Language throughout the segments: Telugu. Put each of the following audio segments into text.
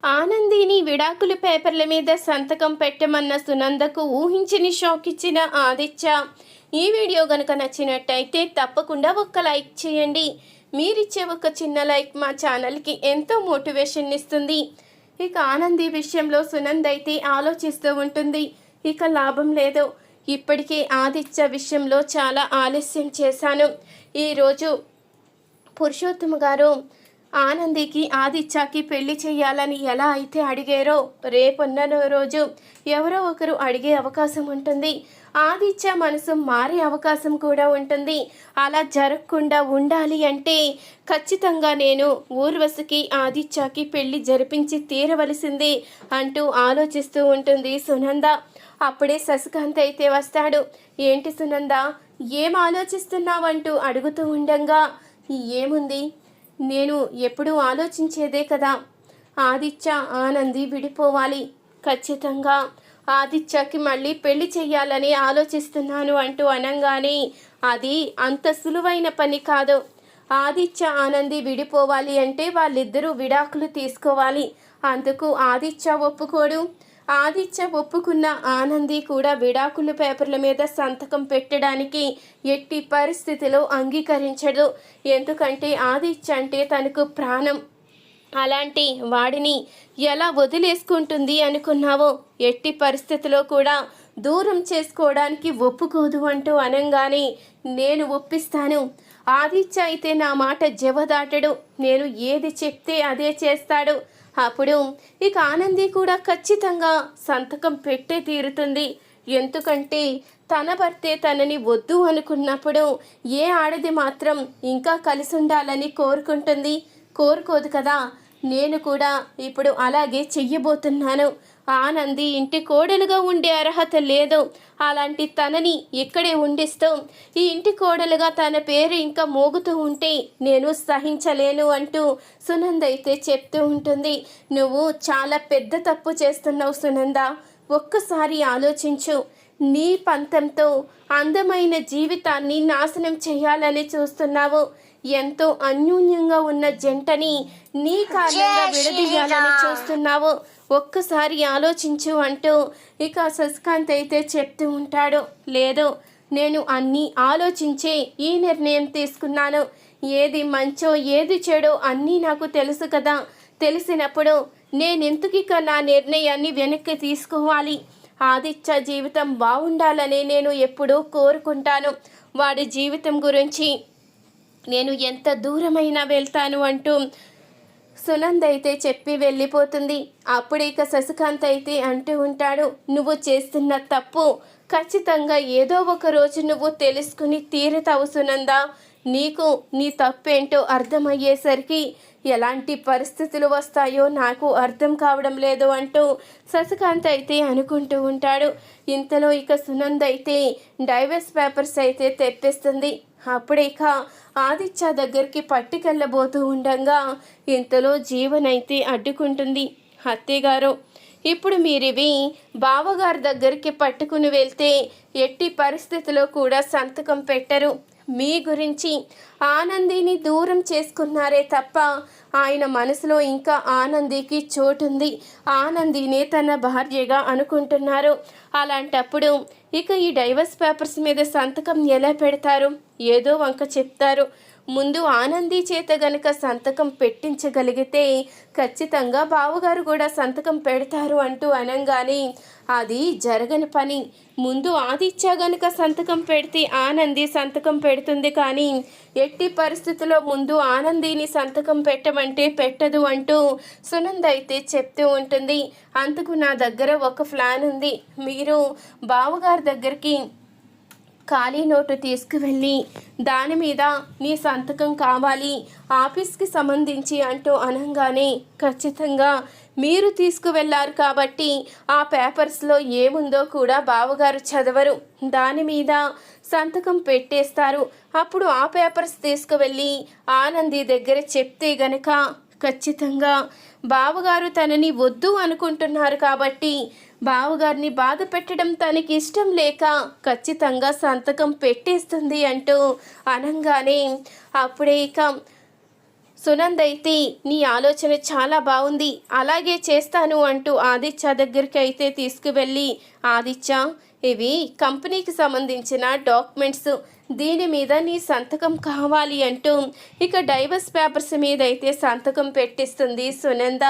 ఆనందిని విడాకుల పేపర్ల మీద సంతకం పెట్టమన్న సునందకు ఊహించని షాక్ ఇచ్చిన ఆదిత్య. ఈ వీడియో గనుక నచ్చినట్టయితే తప్పకుండా ఒక్క లైక్ చేయండి. మీరిచ్చే ఒక చిన్న లైక్ మా ఛానల్కి ఎంతో మోటివేషన్ ఇస్తుంది. ఇక ఆనంది విషయంలో సునంద అయితే ఆలోచిస్తూ ఉంటుంది. ఇక లాభం లేదు, ఇప్పటికే ఆదిత్య విషయంలో చాలా ఆలస్యం చేశాను. ఈరోజు పురుషోత్తమ గారు ఆనందికి ఆదిత్యకి పెళ్లి చేయాలని ఎలా అయితే అడిగారో రేపన్న రోజు ఎవరో ఒకరు అడిగే అవకాశం ఉంటుంది. ఆదిత్య మనసు మారే అవకాశం కూడా ఉంటుంది. అలా జరగకుండా ఉండాలి అంటే ఖచ్చితంగా నేను ఊర్వశికి ఆదిత్యకి పెళ్లి జరిపించి తీరవలసింది అంటూ ఆలోచిస్తూ ఉంటుంది సునంద. అప్పుడే శశికాంత్ అయితే వస్తాడు. ఏంటి సునంద, ఏం ఆలోచిస్తున్నావంటూ అడుగుతూ ఉండంగా, ఏముంది, నేను ఎప్పుడూ ఆలోచించేదే కదా, ఆదిత్య ఆనంది విడిపోవాలి, ఖచ్చితంగా ఆదిత్యకి మళ్ళీ పెళ్లి చెయ్యాలని ఆలోచిస్తున్నాను అంటూ అనంగానే అది అంత సులువైన పని కాదు. ఆదిత్య ఆనంది విడిపోవాలి అంటే వాళ్ళిద్దరూ విడాకులు తీసుకోవాలి. అందుకు ఆదిత్య ఒప్పుకోడు. ఆదిత్య ఒప్పుకున్న ఆనంది కూడా విడాకుల పేపర్ల మీద సంతకం పెట్టడానికి ఎట్టి పరిస్థితిలో అంగీకరించదు. ఎందుకంటే ఆదిత్య అంటే తనకు ప్రాణం. అలాంటి వాడిని ఎలా వదిలేసుకుంటుంది అనుకున్నావో, ఎట్టి పరిస్థితిలో కూడా దూరం చేసుకోవడానికి ఒప్పుకోదు అంటూ అనంగానే నేను ఒప్పిస్తాను. ఆదిత్య అయితే నా మాట జవదాటడు. నేను ఏది చెప్తే అదే చేస్తాడు. అప్పుడు ఇక ఆనంది కూడా ఖచ్చితంగా సంతకం పెట్టే తీరుతుంది. ఎందుకంటే తన భర్తే తనని వద్దు అనుకున్నప్పుడు ఏ ఆడది మాత్రం ఇంకా కలిసి ఉండాలని కోరుకుంటుంది? కోరుకోదు కదా. నేను కూడా ఇప్పుడు అలాగే చెయ్యబోతున్నాను. ఆనంది ఇంటి కోడలుగా ఉండే అర్హత లేదు. అలాంటి తనని ఇక్కడే ఉండిస్తూ ఈ ఇంటి కోడలుగా తన పేరు ఇంకా మోగుతూ ఉంటే నేను సహించలేను అంటూ సునంద అయితే చెప్తూ ఉంటుంది. నువ్వు చాలా పెద్ద తప్పు చేస్తున్నావు సునంద. ఒక్కసారి ఆలోచించు. నీ పంతంతో అందమైన జీవితాన్ని నాశనం చేయాలని చూస్తున్నావు. ఎంతో అన్యోన్యంగా ఉన్న జంటని నీ కారణంగా విడదీయాలని చూస్తున్నావు. ఒక్కసారి ఆలోచించు అంటూ ఇక శశికాంత్ అయితే చెప్తూ ఉంటాడు. లేదు, నేను అన్నీ ఆలోచించే ఈ నిర్ణయం తీసుకున్నాను. ఏది మంచో ఏది చెడో అన్నీ నాకు తెలుసు కదా. తెలిసినప్పుడు నేనెందుకిక నా నిర్ణయాన్ని వెనక్కి తీసుకోవాలి? ఆదిత్య జీవితం బాగుండాలని నేను ఎప్పుడూ కోరుకుంటాను. వాడి జీవితం గురించి నేను ఎంత దూరమైనా వెళ్తాను అంటూ సునంద్ అయితే చెప్పి వెళ్ళిపోతుంది. అప్పుడు ఇక శశికాంత్ అయితే అంటూ ఉంటాడు, నువ్వు చేస్తున్న తప్పు ఖచ్చితంగా ఏదో ఒక రోజు నువ్వు తెలుసుకుని తీరుతావు సునంద. నీకు నీ తప్పేంటో అర్థమయ్యేసరికి ఎలాంటి పరిస్థితులు వస్తాయో నాకు అర్థం కావడం లేదు అంటూ శశికాంత్ అయితే అనుకుంటూ ఉంటాడు. ఇంతలో ఇక సునంద్ అయితే డైవర్స్ పేపర్స్ అయితే తెప్పిస్తుంది. అప్పుడే ఇక ఆదిత్య దగ్గరికి పట్టుకెళ్ళబోతూ ఉండగా ఇంతలో జీవనైతే అడ్డుకుంటుంది. అత్తయ్యగారు, ఇప్పుడు మీరివి బావగారి దగ్గరికి పట్టుకుని వెళ్తే ఎట్టి పరిస్థితిలో కూడా సంతకం పెట్టరు. మీ గురించి ఆనందిని దూరం చేసుకున్నారే తప్ప ఆయన మనసులో ఇంకా ఆనందికి చోటుంది. ఆనందినే తన భార్యగా అనుకుంటున్నారు. అలాంటప్పుడు ఇక ఈ డైవర్స్ పేపర్స్ మీద సంతకం ఎలా పెడతారు? ఏదో వంక చెప్తారు. ముందు ఆనంది చేత గనక సంతకం పెట్టించగలిగితే ఖచ్చితంగా బావగారు కూడా సంతకం పెడతారు అంటూ అనంగానే అది జరగని పని. ముందు ఆదిత్య గనక సంతకం పెడితే ఆనంది సంతకం పెడుతుంది, కానీ ఎట్టి పరిస్థితుల్లో ముందు ఆనందిని సంతకం పెట్టమంటే పెట్టదు అంటూ సునంద అయితే చెప్తూ ఉంటుంది. అందుకు నా దగ్గర ఒక ప్లాన్ ఉంది. మీరు బావగారి దగ్గరికి ఖాళీ నోటు తీసుకువెళ్ళి దాని మీద నీ సంతకం కావాలి ఆఫీస్కి సంబంధించి అంటూ అనంగానే ఖచ్చితంగా మీరు తీసుకువెళ్ళారు కాబట్టి ఆ పేపర్స్లో ఏముందో కూడా బావగారు చదవరు. దాని మీద సంతకం పెట్టేస్తారు. అప్పుడు ఆ పేపర్స్ తీసుకువెళ్ళి ఆనంది దగ్గర చెప్తే గనక ఖచ్చితంగా బావగారు తనని వద్దు అనుకుంటున్నారు కాబట్టి బావగారిని బాధ పెట్టడం తనకి ఇష్టం లేక ఖచ్చితంగా సంతకం పెట్టేస్తుంది అంటూ అనంగానే అప్పుడే ఇక సునంద్ అయితే నీ ఆలోచన చాలా బాగుంది, అలాగే చేస్తాను అంటూ ఆదిత్య దగ్గరికి అయితే తీసుకువెళ్ళి, ఆదిత్య ఇవి కంపెనీకి సంబంధించిన డాక్యుమెంట్స్, దీని మీద నీ సంతకం కావాలి అంటూ ఇక డైవర్స్ పేపర్స్ మీద అయితే సంతకం పెట్టిస్తుంది సునంద.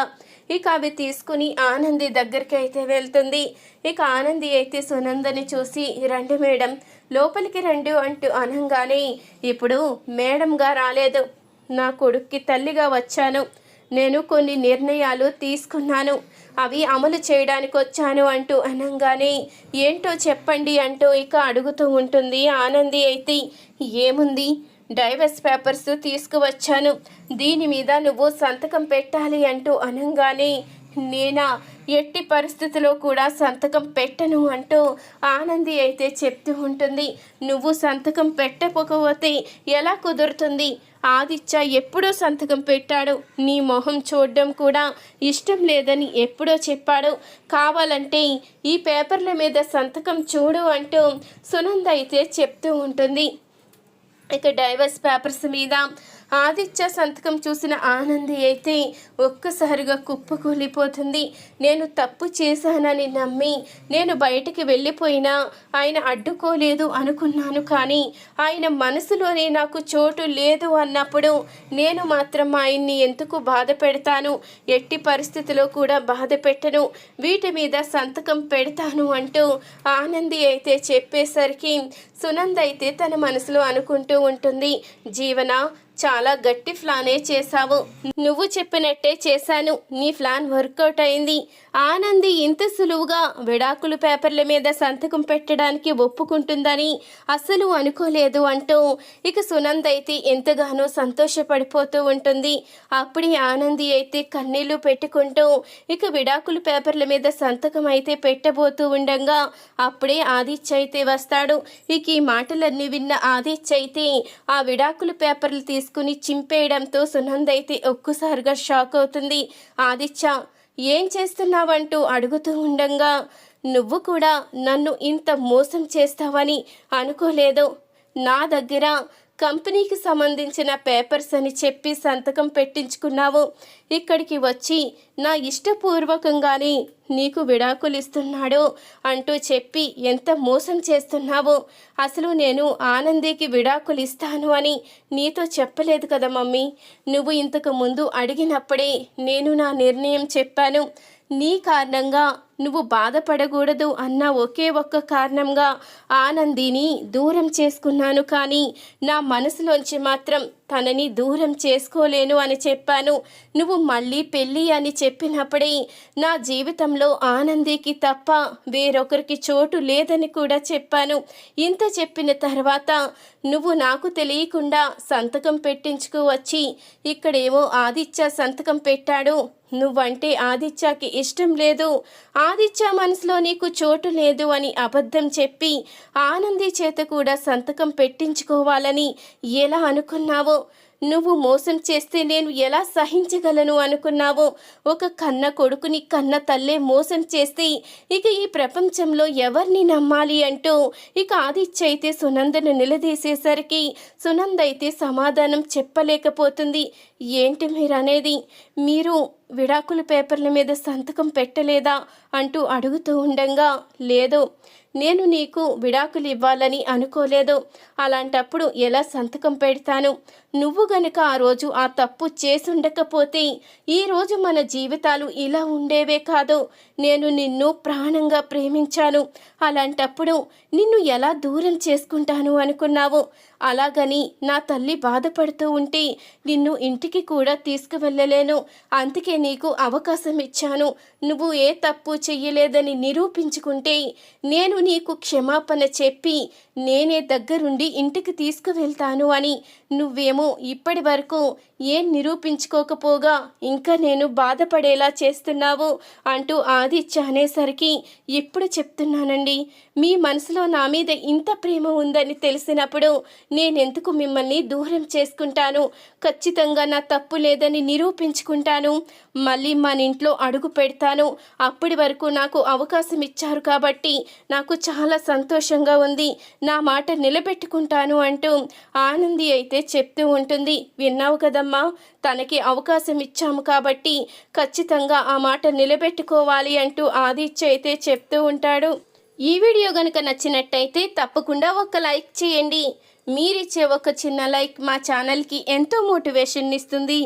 ఇక అవి తీసుకుని ఆనంది దగ్గరికి అయితే వెళ్తుంది. ఇక ఆనంది అయితే సునందని చూసి, రండి మేడం లోపలికి రండి అంటూ అనగానే, ఇప్పుడు మేడంగా రాలేదు, నా కొడుక్కి తల్లిగా వచ్చాను, నేను కొన్ని నిర్ణయాలు తీసుకున్నాను, అవి అమలు చేయడానికి వచ్చాను అంటూ అనగానే, ఏంటో చెప్పండి అంటూ ఇక అడుగుతూ ఉంటుంది ఆనంది అయితే. ఏముంది, డైవర్స్ పేపర్స్ తీసుకువచ్చాను, దీని మీద నువ్వు సంతకం పెట్టాలి అంటూ అనగానే, నేనా ఎట్టి పరిస్థితిలో కూడా సంతకం పెట్టను అంటూ ఆనంది అయితే చెప్తూ ఉంటుంది. నువ్వు సంతకం పెట్టకపోతే ఎలా కుదురుతుంది, ఆదిత్య ఎప్పుడో సంతకం పెట్టాడు, నీ మొహం చూడడం కూడా ఇష్టం లేదని ఎప్పుడో చెప్పాడు, కావాలంటే ఈ పేపర్ల మీద సంతకం చూడు అంటూ సునంద అయితే చెప్తూ ఉంటుంది. ఇక డైవర్స్ పేపర్స్ మీద ఆదిత్య సంతకం చూసిన ఆనంది అయితే ఒక్కసారిగా కుప్పకూలిపోతుంది. నేను తప్పు చేశానని నమ్మి నేను బయటికి వెళ్ళిపోయినా ఆయన అడ్డుకోలేదు అనుకున్నాను, కానీ ఆయన మనసులోనే నాకు చోటు లేదు అన్నప్పుడు నేను మాత్రం ఆయన్ని ఎందుకు బాధ పెడతాను, ఎట్టి పరిస్థితిలో కూడా బాధ పెట్టను, వీటి మీద సంతకం పెడతాను అంటూ ఆనంది అయితే చెప్పేసరికి సునంద అయితే తన మనసులో అనుకుంటూ ఉంటుంది, జీవన చాలా గట్టి ప్లానే చేశావు, నువ్వు చెప్పినట్టే చేశాను, నీ ప్లాన్ వర్కౌట్ అయింది, ఆనంది ఇంత సులువుగా విడాకులు పేపర్ల మీద సంతకం పెట్టడానికి ఒప్పుకుంటుందని అసలు అనుకోలేదు అంటూ ఇక సునంద్ అయితే ఎంతగానో సంతోషపడిపోతూ ఉంటుంది. అప్పుడే ఆనంది అయితే కన్నీళ్లు పెట్టుకుంటూ ఇక విడాకులు పేపర్ల మీద సంతకం అయితే పెట్టబోతూ ఉండగా అప్పుడే ఆదిత్య అయితే వస్తాడు. ఇక ఈ మాటలన్నీ విన్న ఆదిత్య అయితే ఆ విడాకులు పేపర్లు తీసుకుని చింపేయడంతో సునంద్ అయితే ఒక్కసారిగా షాక్ అవుతుంది. ఆదిత్య ఏం చేస్తున్నావంటూ అడుగుతూ ఉండగా, నువ్వు కూడా నన్ను ఇంత మోసం చేస్తావని అనుకోలేదు, నా దగ్గర కంపెనీకి సంబంధించిన పేపర్స్ అని చెప్పి సంతకం పెట్టించుకున్నావు, ఇక్కడికి వచ్చి నా ఇష్టపూర్వకంగానే నీకు విడాకులు ఇస్తున్నాడు అంటూ చెప్పి ఎంత మోసం చేస్తున్నావు, అసలు నేను ఆనందికి విడాకులు ఇస్తాను అని నీతో చెప్పలేదు కదా మమ్మీ, నువ్వు ఇంతకు ముందు అడిగినప్పుడే నేను నా నిర్ణయం చెప్పాను, నీ కారణంగా నువ్వు బాధపడకూడదు అన్న ఒకే ఒక్క కారణంగా ఆనందిని దూరం చేసుకున్నాను, కానీ నా మనసులోంచి మాత్రం తనని దూరం చేసుకోలేను అని చెప్పాను, నువ్వు మళ్ళీ పెళ్ళి అని చెప్పినప్పుడే నా జీవితంలో ఆనందికి తప్ప వేరొకరికి చోటు లేదని కూడా చెప్పాను, ఇంత చెప్పిన తర్వాత నువ్వు నాకు తెలియకుండా సంతకం పెట్టించుకువచ్చి ఇక్కడేమో ఆదిత్య సంతకం పెట్టాడు, నువ్వంటే ఆదిత్యకి ఇష్టం లేదు, ఆదిత్య మనసులో నీకు చోటు లేదు అని అబద్ధం చెప్పి ఆనంది చేత కూడా సంతకం పెట్టించుకోవాలని ఎలా అనుకున్నావో, నువ్వు మోసం చేస్తే నేను ఎలా సహించగలను అనుకున్నావో, ఒక కన్న కొడుకుని కన్న తల్లే మోసం చేస్తే ఇక ఈ ప్రపంచంలో ఎవరిని నమ్మాలి అంటూ ఇక ఆదిత్య అయితే సునందను నిలదీసేసరికి సునంద అయితే సమాధానం చెప్పలేకపోతుంది. ఏంటి మీరు అనేది, మీరు విడాకుల పేపర్ల మీద సంతకం పెట్టలేదా అంటూ అడుగుతూ ఉండగా, లేదు, నేను నీకు విడాకులు ఇవ్వాలని అనుకోలేదు, అలాంటప్పుడు ఎలా సంతకం పెడతాను, నువ్వు గనుక ఆ రోజు ఆ తప్పు చేసుండకపోతే ఈరోజు మన జీవితాలు ఇలా ఉండేవే కాదు, నేను నిన్ను ప్రాణంగా ప్రేమించాను, అలాంటప్పుడు నిన్ను ఎలా దూరం చేసుకుంటాను అనుకున్నావు, అలాగని నా తల్లి బాధపడుతూ ఉంటే నిన్ను ఇంటికి కూడా తీసుకువెళ్ళలేను, అందుకే నీకు అవకాశం ఇచ్చాను, నువ్వు ఏ తప్పు చెయ్యలేదని నిరూపించుకుంటే నేను నీకు క్షమాపణ చెప్పి నేనే దగ్గరుండి ఇంటికి తీసుకువెళ్తాను అని, నువ్వేమో ఇప్పటి వరకు ఏం నిరూపించుకోకపోగా ఇంకా నేను బాధపడేలా చేస్తున్నావు అంటూ ఆదిత్య అనేసరికి, ఇప్పుడు చెప్తున్నానండి, మీ మనసులో నా మీద ఇంత ప్రేమ ఉందని తెలిసినప్పుడు నేనెందుకు మిమ్మల్ని దూరం చేసుకుంటాను, ఖచ్చితంగా నా తప్పు లేదని నిరూపించుకుంటాను, మళ్ళీ మన ఇంట్లో అడుగు పెడతాను, అప్పటి వరకు నాకు అవకాశం ఇచ్చారు కాబట్టి నాకు నాకు చాలా సంతోషంగా ఉంది, నా మాట నిలబెట్టుకుంటాను అంటూ ఆనంది అయితే చెప్తూ ఉంటుంది. విన్నావు కదమ్మా, తనకి అవకాశం ఇచ్చాము కాబట్టి ఖచ్చితంగా ఆ మాట నిలబెట్టుకోవాలి అంటూ ఆదిత్య అయితే చెప్తూ ఉంటాడు. ఈ వీడియో కనుక నచ్చినట్టయితే తప్పకుండా ఒక లైక్ చేయండి. మీరిచ్చే ఒక చిన్న లైక్ మా ఛానల్కి ఎంతో మోటివేషన్ ఇస్తుంది.